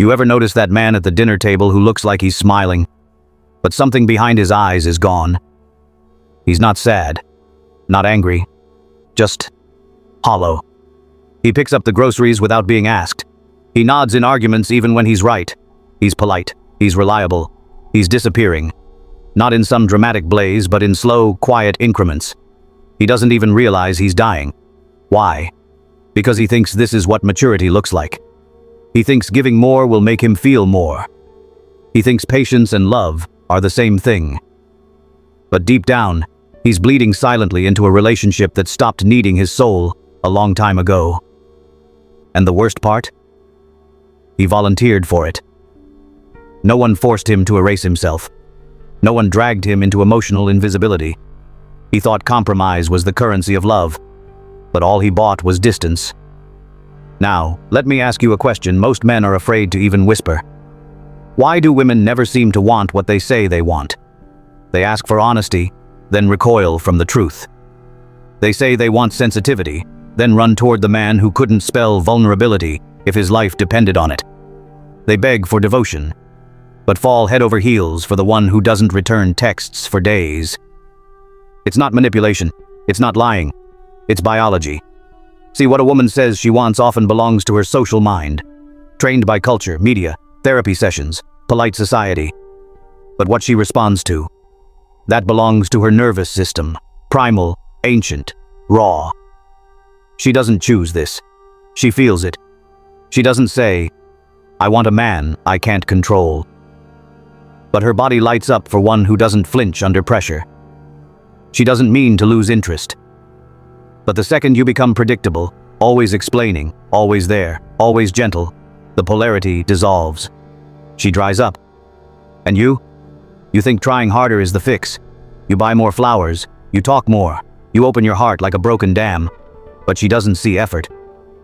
You ever notice that man at the dinner table who looks like he's smiling, but something behind his eyes is gone? He's not sad, not angry, just hollow. He picks up the groceries without being asked. He nods in arguments even when he's right. He's polite, he's reliable, he's disappearing. Not in some dramatic blaze, but in slow, quiet increments. He doesn't even realize he's dying. Why? Because he thinks this is what maturity looks like. He thinks giving more will make him feel more. He thinks patience and love are the same thing. But deep down, he's bleeding silently into a relationship that stopped needing his soul a long time ago. And the worst part? He volunteered for it. No one forced him to erase himself. No one dragged him into emotional invisibility. He thought compromise was the currency of love, but all he bought was distance. Now, let me ask you a question most men are afraid to even whisper. Why do women never seem to want what they say they want? They ask for honesty, then recoil from the truth. They say they want sensitivity, then run toward the man who couldn't spell vulnerability if his life depended on it. They beg for devotion, but fall head over heels for the one who doesn't return texts for days. It's not manipulation, it's not lying, it's biology. See, what a woman says she wants often belongs to her social mind, trained by culture, media, therapy sessions, polite society. But what she responds to, that belongs to her nervous system, primal, ancient, raw. She doesn't choose this. She feels it. She doesn't say, I want a man I can't control. But her body lights up for one who doesn't flinch under pressure. She doesn't mean to lose interest. But the second you become predictable, always explaining, always there, always gentle, the polarity dissolves. She dries up. And you? You think trying harder is the fix. You buy more flowers, you talk more, you open your heart like a broken dam. But she doesn't see effort.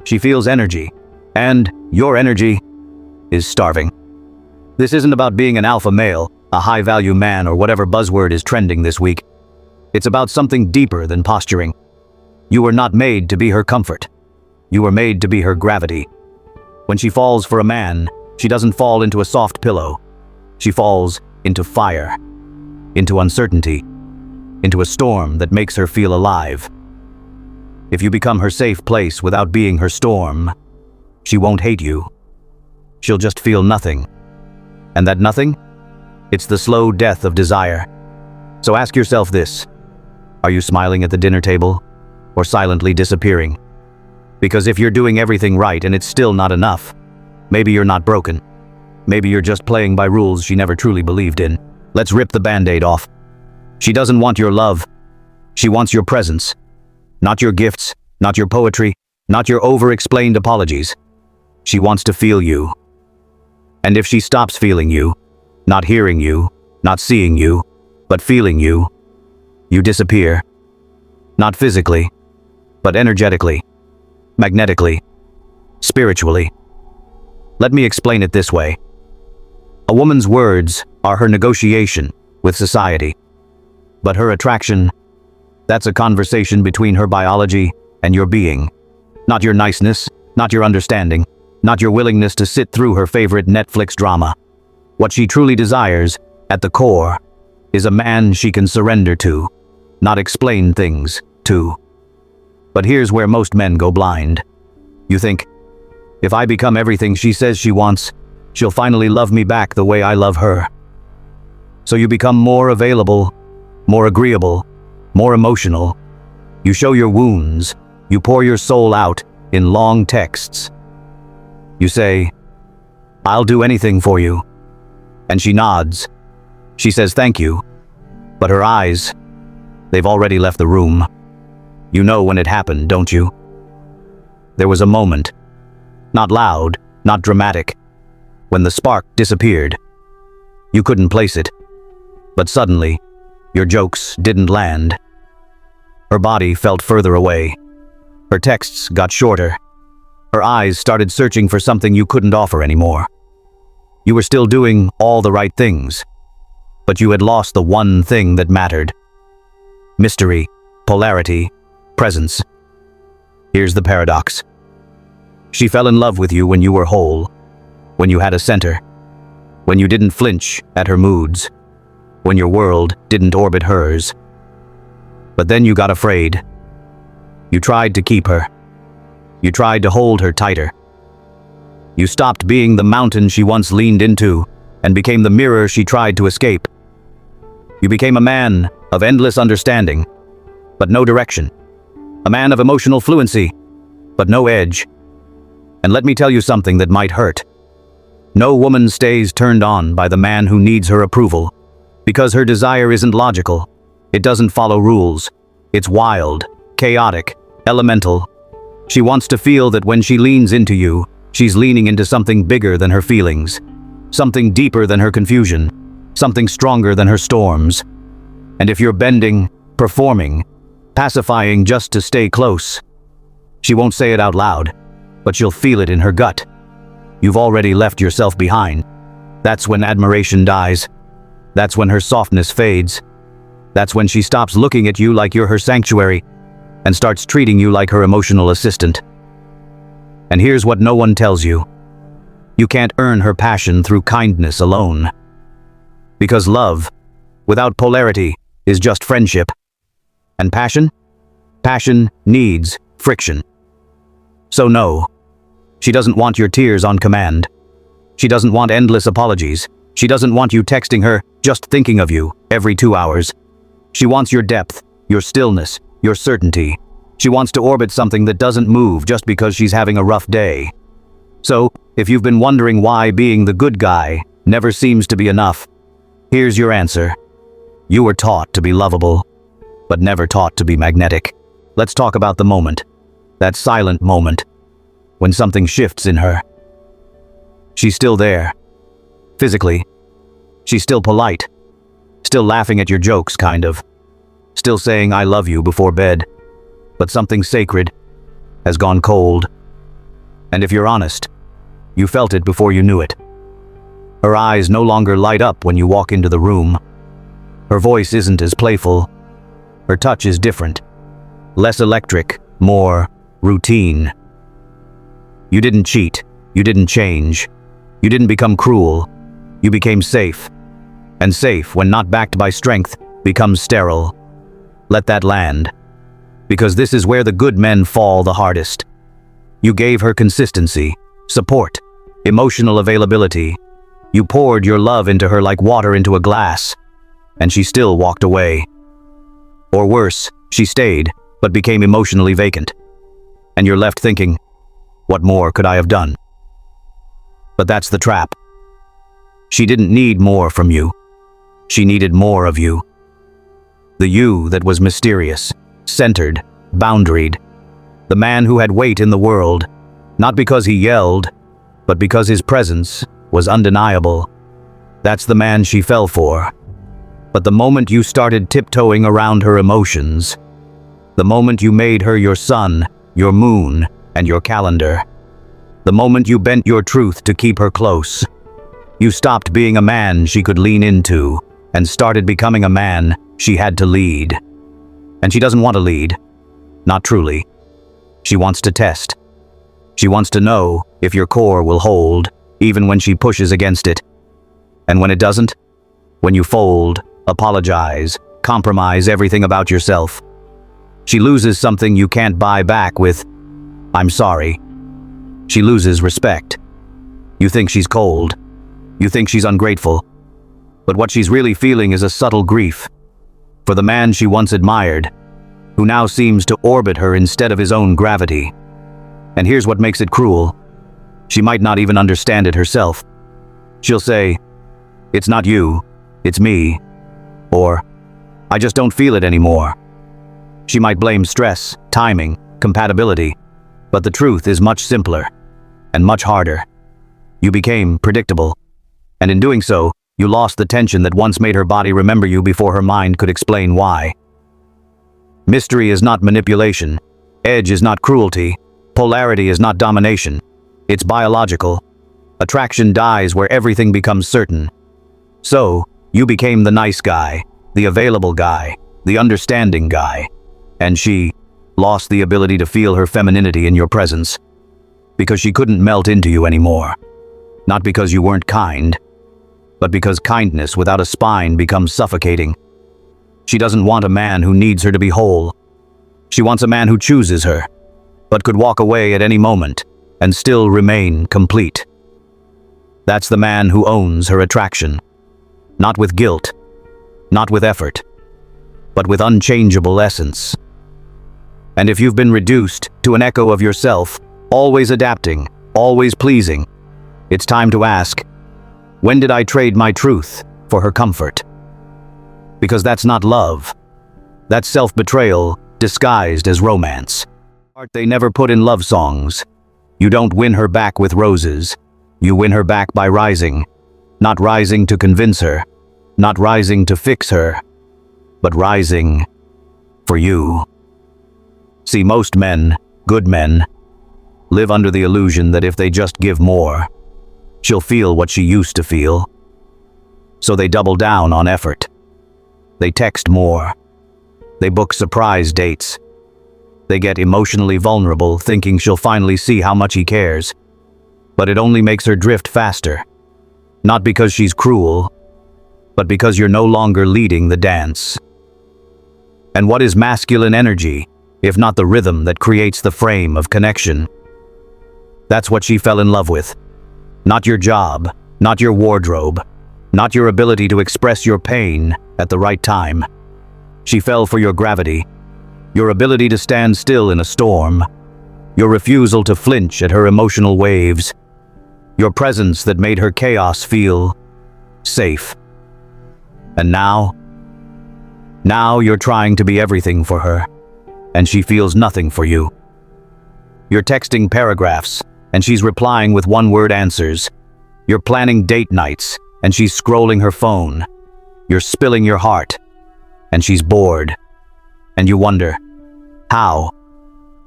She feels energy. And your energy is starving. This isn't about being an alpha male, a high-value man, or whatever buzzword is trending this week. It's about something deeper than posturing. You were not made to be her comfort. You were made to be her gravity. When she falls for a man, she doesn't fall into a soft pillow. She falls into fire, into uncertainty, into a storm that makes her feel alive. If you become her safe place without being her storm, she won't hate you. She'll just feel nothing. And that nothing? It's the slow death of desire. So ask yourself this. Are you smiling at the dinner table or silently disappearing? Because if you're doing everything right and it's still not enough, maybe you're not broken. Maybe you're just playing by rules she never truly believed in. Let's rip the band-aid off. She doesn't want your love. She wants your presence. Not your gifts, not your poetry, not your over-explained apologies. She wants to feel you. And if she stops feeling you, not hearing you, not seeing you, but feeling you, you disappear. Not physically, but energetically, magnetically, spiritually. Let me explain it this way. A woman's words are her negotiation with society, but her attraction, that's a conversation between her biology and your being. Not your niceness, not your understanding, not your willingness to sit through her favorite Netflix drama. What she truly desires, at the core, is a man she can surrender to, not explain things to. But here's where most men go blind. You think, if I become everything she says she wants, she'll finally love me back the way I love her. So you become more available, more agreeable, more emotional. You show your wounds, you pour your soul out in long texts. You say, I'll do anything for you. And she nods. She says thank you. But her eyes, they've already left the room. You know when it happened, don't you? There was a moment, not loud, not dramatic, when the spark disappeared. You couldn't place it. But suddenly, your jokes didn't land. Her body felt further away. Her texts got shorter. Her eyes started searching for something you couldn't offer anymore. You were still doing all the right things, but you had lost the one thing that mattered. Mystery, polarity, presence. Here's the paradox. She fell in love with you when you were whole. when you had a center, when you didn't flinch at her moods, when your world didn't orbit hers. But then you got afraid. You tried to keep her. You tried to hold her tighter. You stopped being the mountain she once leaned into and became the mirror she tried to escape. You became a man of endless understanding, but no direction. A man of emotional fluency, but no edge. And let me tell you something that might hurt. No woman stays turned on by the man who needs her approval, because her desire isn't logical. It doesn't follow rules. It's wild, chaotic, elemental. She wants to feel that when she leans into you, she's leaning into something bigger than her feelings, something deeper than her confusion, something stronger than her storms. And if you're bending, performing, pacifying just to stay close, she won't say it out loud, but she'll feel it in her gut. You've already left yourself behind. That's when admiration dies. That's when her softness fades. That's when she stops looking at you like you're her sanctuary and starts treating you like her emotional assistant. And here's what no one tells you. You can't earn her passion through kindness alone. Because love, without polarity, is just friendship. And passion? Passion needs friction. So no, she doesn't want your tears on command. She doesn't want endless apologies. She doesn't want you texting her, just thinking of you, every 2 hours. She wants your depth, your stillness, your certainty. She wants to orbit something that doesn't move just because she's having a rough day. So, if you've been wondering why being the good guy never seems to be enough, here's your answer. You were taught to be lovable, but never taught to be magnetic. Let's talk about the moment. That silent moment, when something shifts in her. She's still there. Physically. She's still polite. Still laughing at your jokes, kind of. Still saying I love you before bed. But something sacred has gone cold. And if you're honest, you felt it before you knew it. Her eyes no longer light up when you walk into the room. Her voice isn't as playful. Her touch is different. Less electric, more routine. You didn't cheat. You didn't change. You didn't become cruel. You became safe. And safe, when not backed by strength, becomes sterile. Let that land. Because this is where the good men fall the hardest. You gave her consistency, support, emotional availability. You poured your love into her like water into a glass. And she still walked away. Or worse, she stayed, but became emotionally vacant. And you're left thinking, what more could I have done? But that's the trap. She didn't need more from you. She needed more of you. The you that was mysterious, centered, boundaried. The man who had weight in the world, not because he yelled, but because his presence was undeniable. That's the man she fell for. But the moment you started tiptoeing around her emotions, the moment you made her your sun, your moon, and your calendar, the moment you bent your truth to keep her close, you stopped being a man she could lean into and started becoming a man she had to lead. And she doesn't want to lead. Not truly. She wants to test. She wants to know if your core will hold, even when she pushes against it. And when it doesn't, when you fold, apologize, compromise everything about yourself, she loses something you can't buy back with, I'm sorry. She loses respect. You think she's cold. You think she's ungrateful. But what she's really feeling is a subtle grief for the man she once admired, who now seems to orbit her instead of his own gravity. And here's what makes it cruel. She might not even understand it herself. She'll say, it's not you, it's me. Or, I just don't feel it anymore. She might blame stress, timing, compatibility. But the truth is much simpler and much harder. You became predictable. And in doing so, you lost the tension that once made her body remember you before her mind could explain why. Mystery is not manipulation. Edge is not cruelty. Polarity is not domination. It's biological. Attraction dies where everything becomes certain. So, you became the nice guy, the available guy, the understanding guy. And she lost the ability to feel her femininity in your presence because she couldn't melt into you anymore. Not because you weren't kind, but because kindness without a spine becomes suffocating. She doesn't want a man who needs her to be whole. She wants a man who chooses her, but could walk away at any moment and still remain complete. That's the man who owns her attraction, not with guilt, not with effort, but with unchangeable essence. And if you've been reduced to an echo of yourself, always adapting, always pleasing, it's time to ask, when did I trade my truth for her comfort? Because that's not love. That's self-betrayal disguised as romance. They never put in love songs. You don't win her back with roses. You win her back by rising. Not rising to convince her, not rising to fix her, but rising for you. See, most men, good men, live under the illusion that if they just give more, she'll feel what she used to feel. So they double down on effort. They text more. They book surprise dates. They get emotionally vulnerable, thinking she'll finally see how much he cares. But it only makes her drift faster. Not because she's cruel, but because you're no longer leading the dance. And what is masculine energy, if not the rhythm that creates the frame of connection? That's what she fell in love with. Not your job, not your wardrobe, not your ability to express your pain at the right time. She fell for your gravity, your ability to stand still in a storm, your refusal to flinch at her emotional waves, your presence that made her chaos feel safe. And now you're trying to be everything for her, and she feels nothing for you. You're texting paragraphs, and she's replying with one-word answers. You're planning date nights, and she's scrolling her phone. You're spilling your heart, and she's bored. And you wonder, how?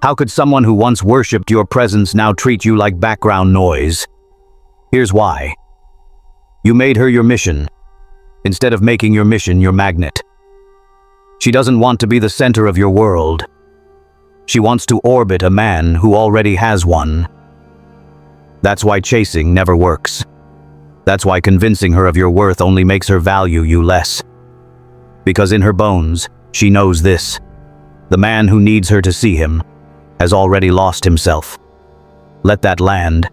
How could someone who once worshipped your presence now treat you like background noise? Here's why. You made her your mission, instead of making your mission your magnet. She doesn't want to be the center of your world. She wants to orbit a man who already has one. That's why chasing never works. That's why convincing her of your worth only makes her value you less. Because in her bones, she knows this. The man who needs her to see him has already lost himself. Let that land.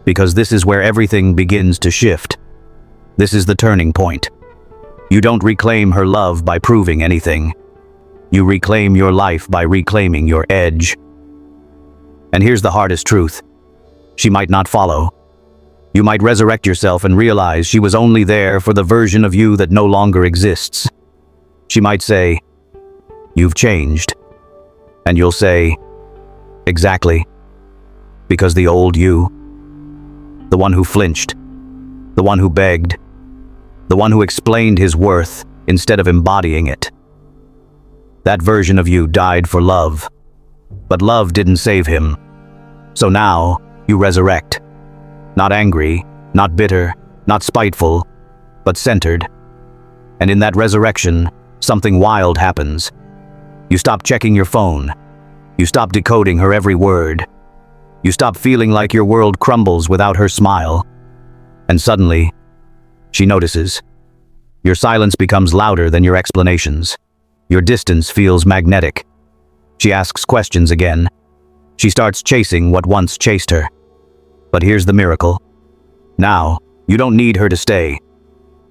Because this is where everything begins to shift. This is the turning point. You don't reclaim her love by proving anything. You reclaim your life by reclaiming your edge. And here's the hardest truth. She might not follow. You might resurrect yourself and realize she was only there for the version of you that no longer exists. She might say, "You've changed." And you'll say, "Exactly. Because the old you, the one who flinched, the one who begged, the one who explained his worth instead of embodying it, that version of you died for love, but love didn't save him. So now you resurrect, not angry, not bitter, not spiteful, but centered. And in that resurrection, something wild happens. You stop checking your phone. You stop decoding her every word. You stop feeling like your world crumbles without her smile. And suddenly, she notices. Your silence becomes louder than your explanations. Your distance feels magnetic. She asks questions again. She starts chasing what once chased her. But here's the miracle. Now, you don't need her to stay.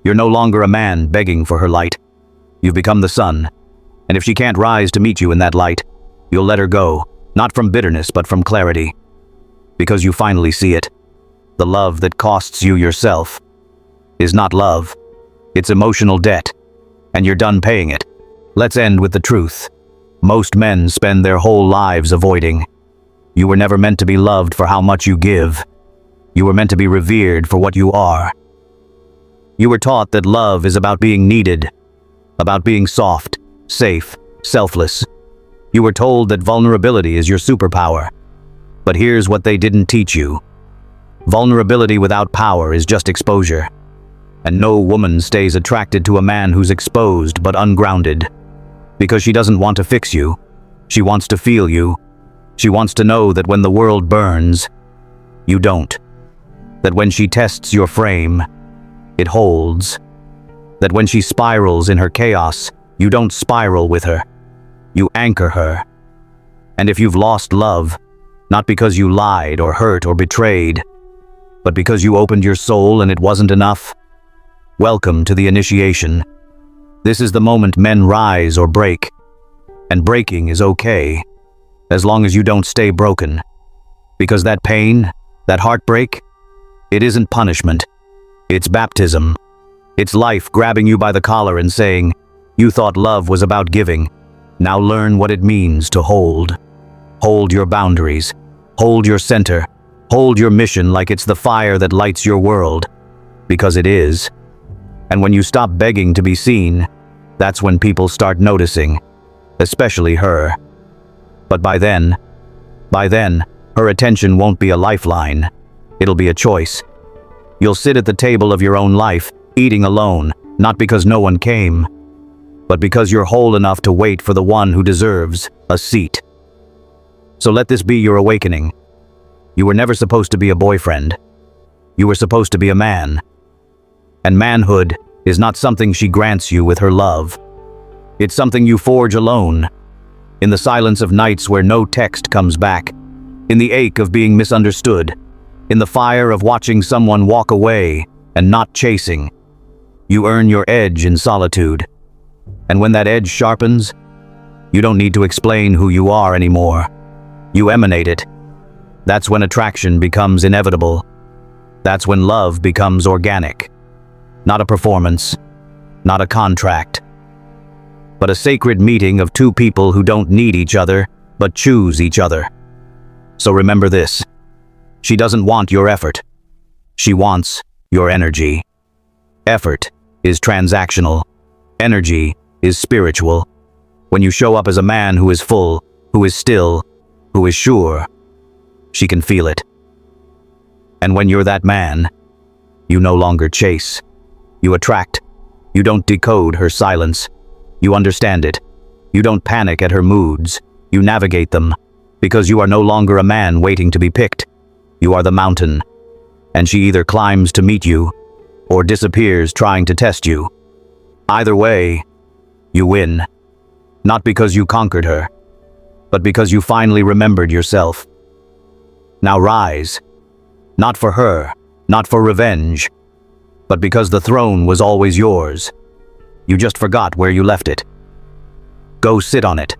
You're no longer a man begging for her light. You've become the sun. And if she can't rise to meet you in that light, you'll let her go, not from bitterness but from clarity. Because you finally see it. The love that costs you yourself is not love. It's emotional debt, and you're done paying it. Let's end with the truth. Most men spend their whole lives avoiding. You were never meant to be loved for how much you give. You were meant to be revered for what you are. You were taught that love is about being needed, about being soft, safe, selfless. You were told that vulnerability is your superpower. But here's what they didn't teach you. Vulnerability without power is just exposure. And no woman stays attracted to a man who's exposed but ungrounded. Because she doesn't want to fix you. She wants to feel you. She wants to know that when the world burns, you don't. That when she tests your frame, it holds. That when she spirals in her chaos, you don't spiral with her. You anchor her. And if you've lost love, not because you lied or hurt or betrayed, but because you opened your soul and it wasn't enough, welcome to the initiation. This is the moment men rise or break. And breaking is okay, as long as you don't stay broken. Because that pain, that heartbreak, it isn't punishment. It's baptism. It's life grabbing you by the collar and saying, "You thought love was about giving. Now learn what it means to hold." Hold your boundaries. Hold your center. Hold your mission like it's the fire that lights your world. Because it is. And when you stop begging to be seen, that's when people start noticing. Especially her. But by then, her attention won't be a lifeline. It'll be a choice. You'll sit at the table of your own life, eating alone, not because no one came, but because you're whole enough to wait for the one who deserves a seat. So let this be your awakening. You were never supposed to be a boyfriend. You were supposed to be a man. And manhood is not something she grants you with her love. It's something you forge alone, in the silence of nights where no text comes back, in the ache of being misunderstood, in the fire of watching someone walk away and not chasing. You earn your edge in solitude. And when that edge sharpens, you don't need to explain who you are anymore. You emanate it. That's when attraction becomes inevitable. That's when love becomes organic. Not a performance, not a contract, but a sacred meeting of two people who don't need each other, but choose each other. So remember this. She doesn't want your effort. She wants your energy. Effort is transactional. Energy is spiritual. When you show up as a man who is full, who is still, who is sure, she can feel it. And when you're that man, you no longer chase. You attract. You don't decode her silence. You understand it. You don't panic at her moods. You navigate them. Because you are no longer a man waiting to be picked. You are the mountain. And she either climbs to meet you, or disappears trying to test you. Either way, you win. Not because you conquered her, but because you finally remembered yourself. Now rise. Not for her, not for revenge, but because the throne was always yours. You just forgot where you left it. Go sit on it.